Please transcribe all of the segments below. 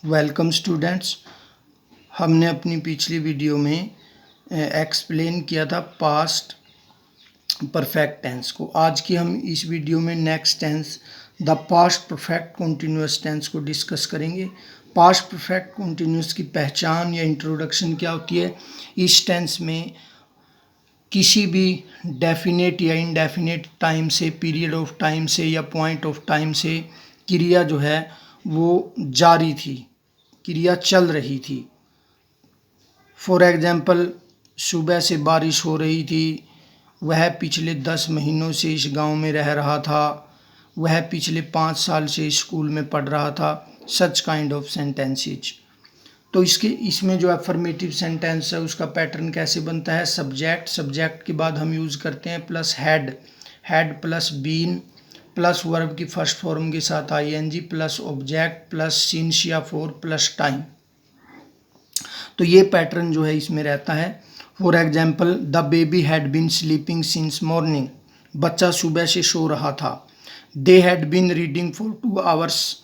Welcome students. हमने अपनी पिछली वीडियो में एक्सप्लेन किया था पास्ट परफेक्ट टेंस को। आज की हम इस वीडियो में next tense the past perfect continuous tense को डिस्कस करेंगे। पास्ट परफेक्ट कॉन्टिन्यूअस की पहचान या इंट्रोडक्शन क्या होती है। इस टेंस में किसी भी डेफिनेट या इनडेफिनेट टाइम से, पीरियड ऑफ टाइम से या पॉइंट ऑफ टाइम से क्रिया जो है वो जारी थी, क्रिया चल रही थी। फॉर एग्जाम्पल, सुबह से बारिश हो रही थी, वह पिछले 10 महीनों से इस गांव में रह रहा था, वह पिछले 5 साल से स्कूल में पढ़ रहा था। Such kind of sentences. तो इसमें जो अफर्मेटिव सेंटेंस है उसका पैटर्न कैसे बनता है। सब्जेक्ट के बाद हम यूज़ करते हैं plus had plus been plus verb की फर्स्ट फॉर्म के साथ ING plus object plus since या फॉर प्लस टाइम। तो ये पैटर्न जो है इसमें रहता है। For example, the baby had been sleeping since morning. बच्चा सुबह से सो रहा था। They had been reading for 2 hours.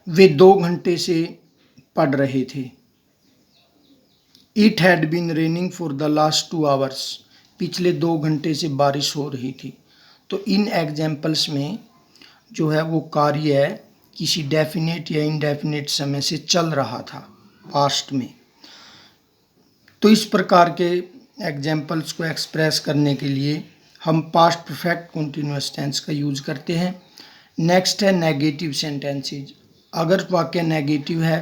वे 2 घंटे से पढ़ रहे थे। It had been raining for the last 2 hours. पिछले 2 घंटे से बारिश हो रही थी। तो इन एग्जाम्पल्स में जो है वो कार्य है किसी डेफिनेट या इनडेफिनेट समय से चल रहा था पास्ट में। तो इस प्रकार के एग्जाम्पल्स को एक्सप्रेस करने के लिए हम पास्ट परफेक्ट कॉन्टिन्यूअस टेंस का यूज करते हैं। नेक्स्ट है नेगेटिव सेंटेंसेज। अगर वाक्य नेगेटिव है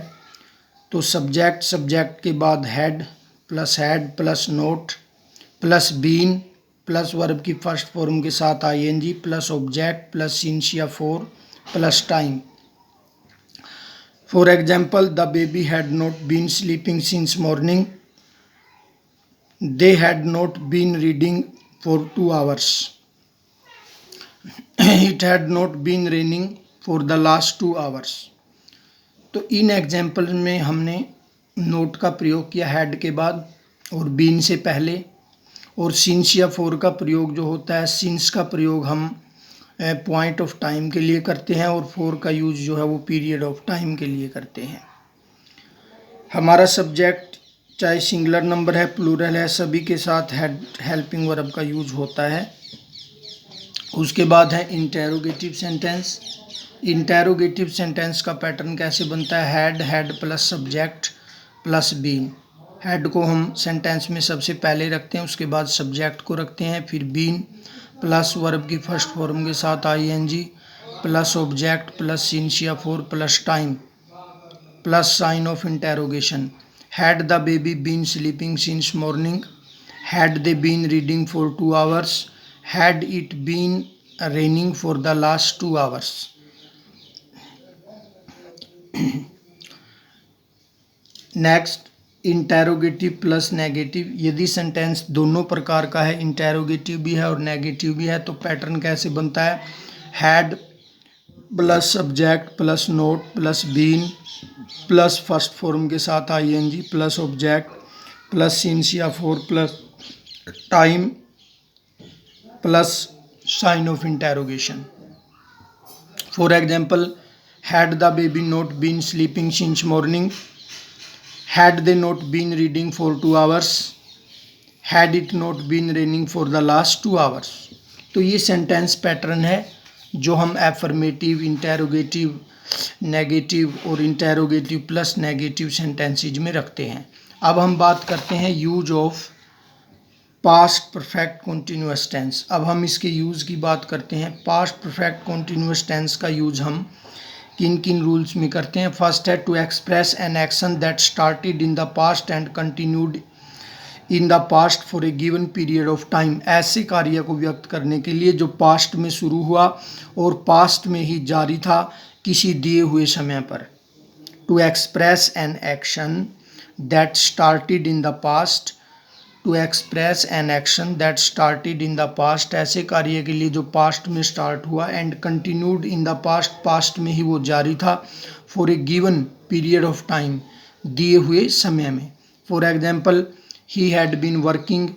तो सब्जेक्ट के बाद had plus not plus been plus verb की फर्स्ट फॉर्म के साथ ING plus object plus since या for plus time. For example, the baby had not been sleeping since morning. They had not been reading for 2 hours. It had not been raining for the last 2 hours. तो इन example में हमने note का प्रयोग किया head के बाद और बीन से पहले, और सिंस या फॉर का प्रयोग जो होता है, सिंस का प्रयोग हम पॉइंट ऑफ टाइम के लिए करते हैं और फॉर का यूज जो है वो पीरियड ऑफ टाइम के लिए करते हैं। हमारा सब्जेक्ट चाहे सिंगुलर नंबर है, प्लूरल है, सभी के साथ हेड हेल्पिंग वर्ब का यूज होता है। उसके बाद है इंटेरोगेटिव सेंटेंस। इंटेरोगेटिव सेंटेंस का पैटर्न कैसे बनता है। Had plus subject plus been. हेड को हम सेंटेंस में सबसे पहले रखते हैं, उसके बाद सब्जेक्ट को रखते हैं, फिर बीन प्लस वर्ब की फर्स्ट फॉर्म के साथ ING plus object plus since या for plus time plus sign of interrogation. Had the baby been sleeping since morning. Had they been reading for 2 hours. Had it been raining for the last 2 hours. Next, interrogative plus negative. यदि sentence दोनों प्रकार का है, interrogative भी है और negative भी है, तो पैटर्न कैसे बनता है। Had plus subject plus not plus been plus first form के साथ ING plus object plus since या for plus time plus sign of interrogation. For example, had the baby not been sleeping since morning. Had they not been reading for 2 hours? Had it not been raining for the last 2 hours? तो ये sentence pattern है जो हम affirmative, interrogative, negative और interrogative plus negative sentences में रखते हैं। अब हम बात करते हैं use of past perfect continuous tense. अब हम इसके यूज़ की बात करते हैं। पास्ट परफेक्ट कॉन्टिन्यूअस टेंस का यूज हम किन किन रूल्स में करते हैं। फर्स्ट है to express an action that started in the past and continued in the past for a given period of time. ऐसे कार्य को व्यक्त करने के लिए जो पास्ट में शुरू हुआ और पास्ट में ही जारी था किसी दिए हुए समय पर। To express an action that started in the past. To express an action that started in the past, ऐसे कार्य के लिए जो पास्ट में स्टार्ट हुआ, and continued in the past, past में ही वो जारी था, for a given period of time, दिए हुए समय में। For example, he had been working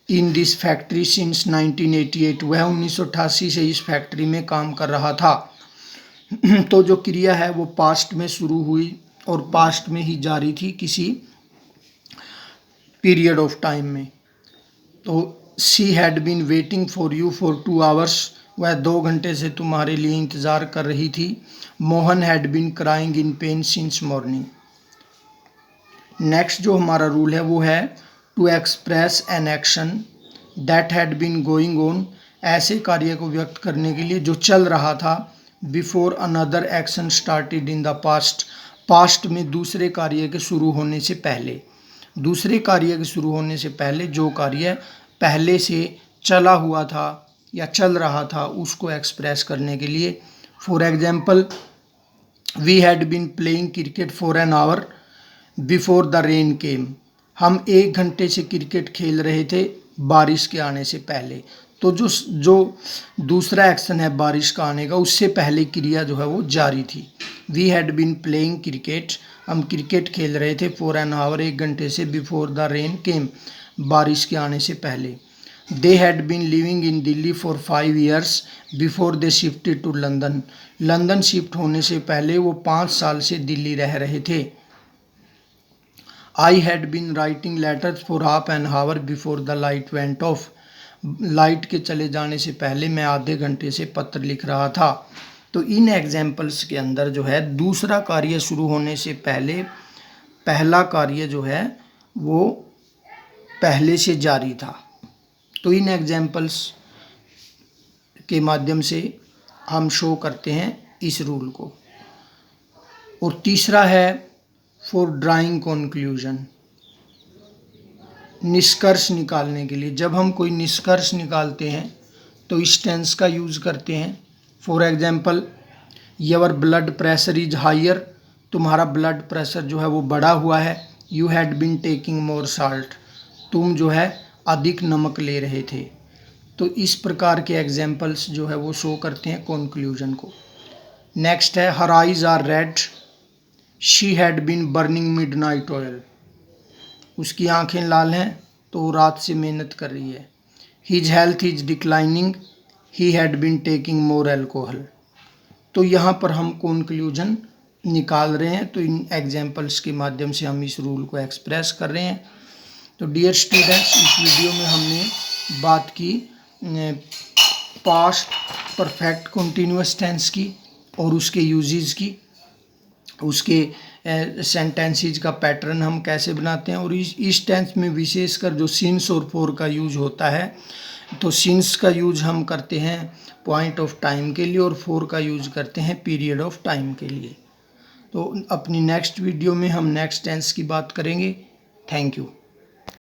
in this factory since 1988। वह 1988 से इस फैक्ट्री में काम कर रहा था। तो जो क्रिया है वो पास्ट में शुरू हुई और पास्ट में ही जारी थी किसी पीरियड ऑफ टाइम में। तो she had been waiting for you for 2 hours, वह 2 घंटे से तुम्हारे लिए इंतज़ार कर रही थी। Mohan had been crying in pain since morning. Next जो हमारा रूल है वो है to express an action that had been going on, ऐसे कार्य को व्यक्त करने के लिए जो चल रहा था। Before another action started in the past, past में दूसरे कार्य के शुरू होने से पहले, दूसरे कार्य के शुरू होने से पहले जो कार्य पहले से चला हुआ था या चल रहा था उसको एक्सप्रेस करने के लिए। For example, we had been playing cricket for an hour before the rain came, हम 1 घंटे से क्रिकेट खेल रहे थे बारिश के आने से पहले। तो जो दूसरा एक्शन है बारिश का आने का, उससे पहले क्रिया जो है वो जारी थी। We had been playing cricket, हम क्रिकेट खेल रहे थे फॉर एन आवर 1 घंटे से, बिफोर द रेन केम, बारिश के आने से पहले। They had been living in Delhi for 5 years before they shifted to London, London shift होने से पहले वो 5 साल से दिल्ली रह रहे थे। I had been writing letters for half an hour before the light went off, light के चले जाने से पहले मैं आधे घंटे से पत्र लिख रहा था। तो इन एग्जाम्पल्स के अंदर जो है दूसरा कार्य शुरू होने से पहले पहला कार्य जो है वो पहले से जारी था। तो इन एग्जाम्पल्स के माध्यम से हम शो करते हैं इस रूल को। और तीसरा है फॉर ड्राइंग कंक्लूजन, निष्कर्ष निकालने के लिए। जब हम कोई निष्कर्ष निकालते हैं तो इस टेंस का यूज़ करते हैं। For example, your blood pressure is higher, तुम्हारा ब्लड प्रेशर जो है वो बढ़ा हुआ है। You had been taking more salt, तुम जो है अधिक नमक ले रहे थे। तो इस प्रकार के एग्जाम्पल्स जो है वो शो करते हैं कंक्लूजन को। नेक्स्ट है her eyes are red, she had been burning midnight oil, उसकी आंखें लाल हैं तो वो रात से मेहनत कर रही है। His health is declining, he had been taking more alcohol. तो यहाँ पर हम कंक्लूजन निकाल रहे हैं। तो इन एग्जाम्पल्स के माध्यम से हम इस रूल को एक्सप्रेस कर रहे हैं। तो डियर स्टूडेंट्स, इस वीडियो में हमने बात की पास्ट परफेक्ट कंटिन्यूअस टेंस की और उसके यूजेस की, उसके सेंटेंसेस का पैटर्न हम कैसे बनाते हैं। और इस टेंस में विशेषकर जो सिंस और फॉर का यूज होता है, तो सिंस का यूज हम करते हैं पॉइंट ऑफ टाइम के लिए और फॉर का यूज करते हैं पीरियड ऑफ टाइम के लिए। तो अपनी नेक्स्ट वीडियो में हम नेक्स्ट टेंस की बात करेंगे। Thank you.